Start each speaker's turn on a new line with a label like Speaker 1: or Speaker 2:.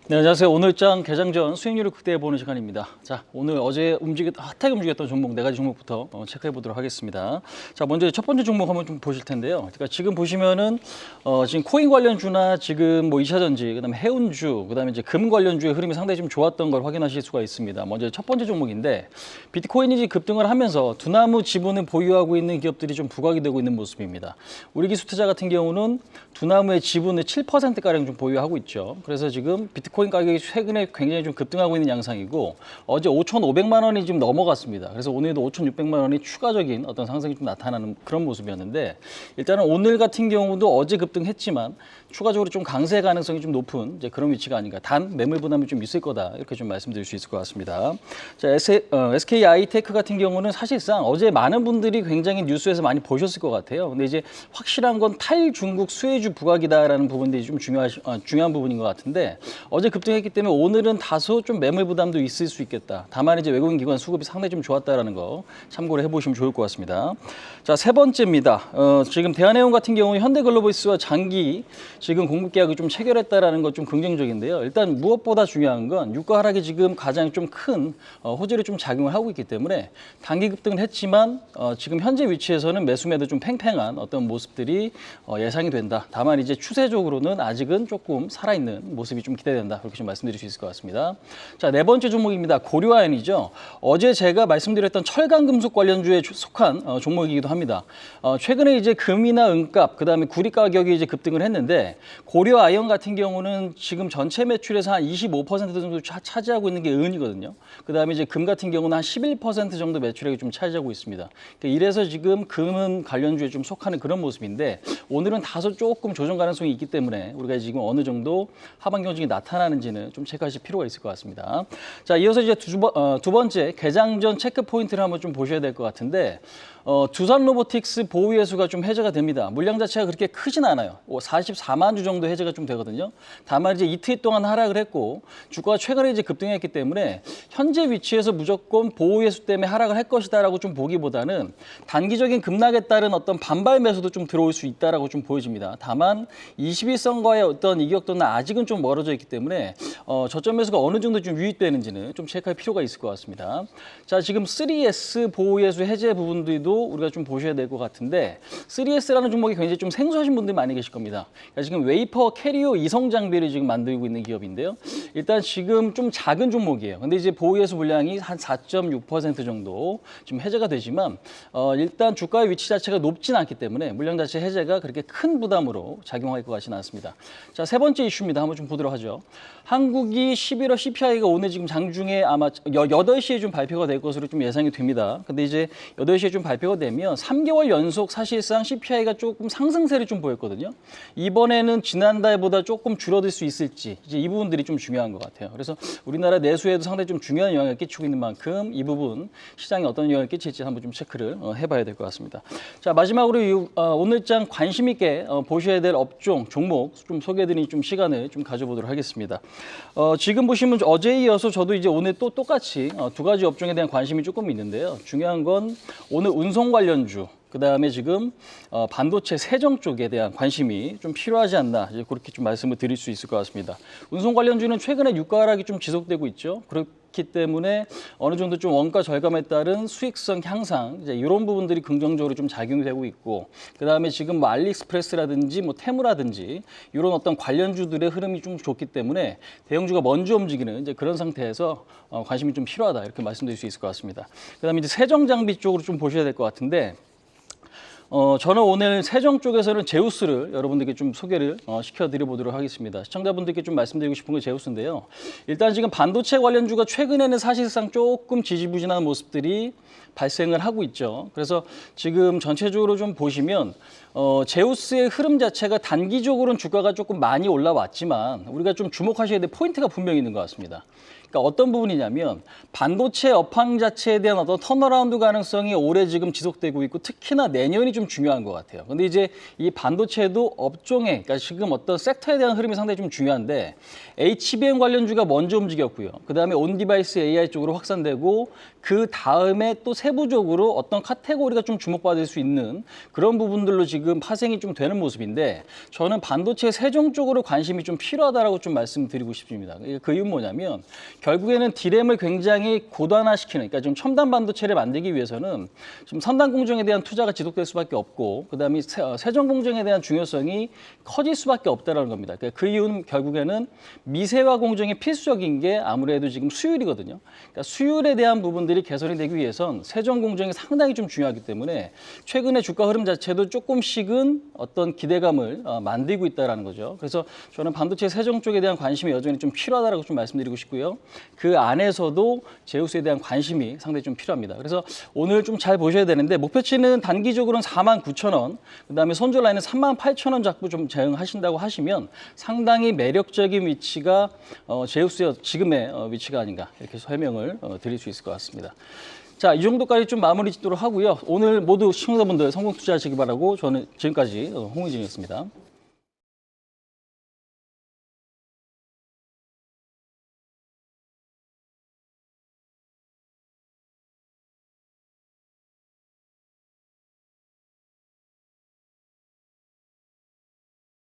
Speaker 1: 네, 안녕하세요. 오늘장 개장 전 수익률을 극대화 보는 시간입니다. 자, 오늘 어제 핫하게 움직였던 종목 4가지 종목부터 체크해 보도록 하겠습니다. 자, 먼저 첫 번째 종목 한번 좀 보실 텐데요. 그러니까 지금 보시면은 지금 코인 관련주나 지금 뭐 2차전지, 그다음에 해운주, 그다음에 이제 금 관련주의 흐름이 상당히 좀 좋았던 걸 확인하실 수가 있습니다. 먼저 첫 번째 종목인데 비트코인이 급등을 하면서 두나무 지분을 보유하고 있는 기업들이 좀 부각이 되고 있는 모습입니다. 우리 기술투자 같은 경우는 두나무의 지분을 7%가량 좀 보유하고 있죠. 그래서 지금 비트코인 가격이 최근에 굉장히 좀 급등하고 있는 양상이고 어제 5,500만 원이 지금 넘어갔습니다. 그래서 오늘도 5,600만 원이 추가적인 어떤 상승이 좀 나타나는 그런 모습이었는데 일단은 오늘 같은 경우도 어제 급등했지만 추가적으로 좀 강세 가능성이 좀 높은 이제 그런 위치가 아닌가. 단 매물 부담이 좀 있을 거다 이렇게 좀 말씀드릴 수 있을 것 같습니다. 자, SK 하이테크 같은 경우는 사실상 어제 많은 분들이 굉장히 뉴스에서 많이 보셨을 것 같아요. 근데 이제 확실한 건 탈중국 수혜주 부각이다라는 부분들이 좀 중요한 부분인 것 같은데 어제 급등했기 때문에 오늘은 다소 좀 매물 부담도 있을 수 있겠다. 다만 이제 외국인 기관 수급이 상당히 좀 좋았다라는 거 참고를 해보시면 좋을 것 같습니다. 자, 세 번째입니다. 지금 대한해운 같은 경우 현대글로벌스와 장기 지금 공급 계약을 좀 체결했다라는 것 좀 긍정적인데요. 일단 무엇보다 중요한 건 유가 하락이 지금 가장 좀 큰 호재를 좀 작용을 하고 있기 때문에 단기 급등을 했지만 지금 현재 위치에서는 매수매도 좀 팽팽한 어떤 모습들이 예상이 된다. 다만 이제 추세적으로는 아직은 조금 살아있는 모습이 좀 기대된다. 그렇게 좀 말씀드릴 수 있을 것 같습니다. 자, 네 번째 종목입니다. 고려아연이죠. 어제 제가 말씀드렸던 철강금속 관련주에 속한 종목이기도 합니다. 최근에 이제 금이나 은값, 그다음에 구리 가격이 이제 급등을 했는데 고려아연 같은 경우는 지금 전체 매출에서 한 25% 정도 차지하고 있는 게 은이거든요. 그다음에 이제 금 같은 경우는 한 11% 정도 매출액이 좀 차지하고 있습니다. 그러니까 이래서 지금 금은 관련주에 좀 속하는 그런 모습인데 오늘은 다소 조금 조정 가능성이 있기 때문에 우리가 지금 어느 정도 하반 경직이 나타나는지는 좀 체크하실 필요가 있을 것 같습니다. 자, 이어서 이제 두 번째 개장 전 체크 포인트를 한번 좀 보셔야 될 것 같은데 두산 로보틱스 보유 예수가 좀 해제가 됩니다. 물량 자체가 그렇게 크진 않아요. 44만 주 정도 해제가 좀 되거든요. 다만 이제 이틀 동안 하락을 했고 주가가 최근에 이제 급등했기 때문에 현재 위치에서 무조건 보유 예수 때문에 하락을 할 것이다라고 좀 보기보다는 단기적인 급락에 따른 어떤 반발 매수도 좀 들어올 수 있다라고 좀 보여집니다. 다만 21선과의 어떤 이격도는 아직은 좀 멀어져 있기 때문에 저점 매수가 어느 정도 좀 유입되는지는 좀 체크할 필요가 있을 것 같습니다. 자, 지금 3S 보유 예수 해제 부분들도 우리가 좀 보셔야 될 것 같은데 3S라는 종목이 굉장히 좀 생소하신 분들 많이 계실 겁니다. 그러니까 지금 웨이퍼 캐리어 이성 장비를 지금 만들고 있는 기업인데요. 일단 지금 좀 작은 종목이에요. 근데 이제 보유예수 물량이 한 4.6% 정도 지금 해제가 되지만 일단 주가의 위치 자체가 높진 않기 때문에 물량 자체 해제가 그렇게 큰 부담으로 작용할 것 같지는 않습니다. 자, 세 번째 이슈입니다. 한번 좀 보도록 하죠. 한국이 11월 CPI가 오늘 지금 장중에 아마 8시에 좀 발표가 될 것으로 좀 예상이 됩니다. 근데 이제 8시에 좀 발표가 되면 3개월 연속 사실상 CPI가 조금 상승세를 좀 보였거든요. 이번에는 지난달보다 조금 줄어들 수 있을지 이제 이 부분들이 좀 중요한 것 같아요. 그래서 우리나라 내수에도 상당히 좀 중요한 영향을 끼치고 있는 만큼 이 부분 시장에 어떤 영향을 끼칠지 한번 좀 체크를 해봐야 될 것 같습니다. 자, 마지막으로 오늘장 관심 있게 보셔야 될 업종, 종목 좀 소개해드리는 좀 시간을 좀 가져보도록 하겠습니다. 지금 보시면 어제에 이어서 저도 이제 오늘 또 똑같이 두 가지 업종에 대한 관심이 조금 있는데요. 중요한 건 오늘 운송 관련주, 그다음에 지금 반도체 세정 쪽에 대한 관심이 좀 필요하지 않나 이제 그렇게 좀 말씀을 드릴 수 있을 것 같습니다. 운송 관련주는 최근에 유가 하락이 좀 지속되고 있죠. 그렇기 때문에 어느 정도 좀 원가 절감에 따른 수익성 향상 이제 이런 부분들이 긍정적으로 좀 작용이 되고 있고 그다음에 지금 뭐 알리익스프레스라든지 뭐 테무라든지 이런 어떤 관련주들의 흐름이 좀 좋기 때문에 대형주가 먼저 움직이는 이제 그런 상태에서 관심이 좀 필요하다 이렇게 말씀드릴 수 있을 것 같습니다. 그다음에 이제 세정 장비 쪽으로 좀 보셔야 될 것 같은데. 저는 오늘 세정 쪽에서는 제우스를 여러분들께 좀 소개를 시켜드려 보도록 하겠습니다. 시청자분들께 좀 말씀드리고 싶은 게 제우스인데요. 일단 지금 반도체 관련주가 최근에는 사실상 조금 지지부진한 모습들이 발생을 하고 있죠. 그래서 지금 전체적으로 좀 보시면 제우스의 흐름 자체가 단기적으로는 주가가 조금 많이 올라왔지만 우리가 좀 주목하셔야 될 포인트가 분명히 있는 것 같습니다. 그러니까 어떤 부분이냐면 반도체 업황 자체에 대한 어떤 턴어라운드 가능성이 올해 지금 지속되고 있고 특히나 내년이 좀 중요한 것 같아요. 근데 이제 이 반도체도 업종에, 그러니까 지금 어떤 섹터에 대한 흐름이 상당히 좀 중요한데 HBM 관련주가 먼저 움직였고요. 그 다음에 온디바이스 AI 쪽으로 확산되고 그 다음에 또 세부적으로 어떤 카테고리가 좀 주목받을 수 있는 그런 부분들로 지금 지금 파생이 좀 되는 모습인데 저는 반도체 세종 쪽으로 관심이 좀 필요하다라고 좀 말씀드리고 싶습니다. 그 이유는 뭐냐면 결국에는 D램을 굉장히 고단화시키는, 그러니까 좀 첨단 반도체를 만들기 위해서는 좀 선단 공정에 대한 투자가 지속될 수밖에 없고, 그다음에 세종 공정에 대한 중요성이 커질 수밖에 없다라는 겁니다. 그러니까 그 이유는 결국에는 미세화 공정이 필수적인 게 아무래도 지금 수율이거든요. 그러니까 수율에 대한 부분들이 개선이 되기 위해선 세종 공정이 상당히 좀 중요하기 때문에 최근에 주가 흐름 자체도 조금씩은 어떤 기대감을 만들고 있다라는 거죠. 그래서 저는 반도체 세종 쪽에 대한 관심이 여전히 좀 필요하다라고 좀 말씀드리고 싶고요. 그 안에서도 제우스에 대한 관심이 상당히 좀 필요합니다. 그래서 오늘 좀 잘 보셔야 되는데 목표치는 단기적으로는 49,000원, 그다음에 손절 라인은 38,000원 잡고 좀 대응하신다고 하시면 상당히 매력적인 위치가 제우스의 지금의 위치가 아닌가 이렇게 설명을 드릴 수 있을 것 같습니다. 자, 이 정도까지 좀 마무리 짓도록 하고요. 오늘 모두 시청자분들 성공 투자하시기 바라고 저는 지금까지 홍의진이었습니다.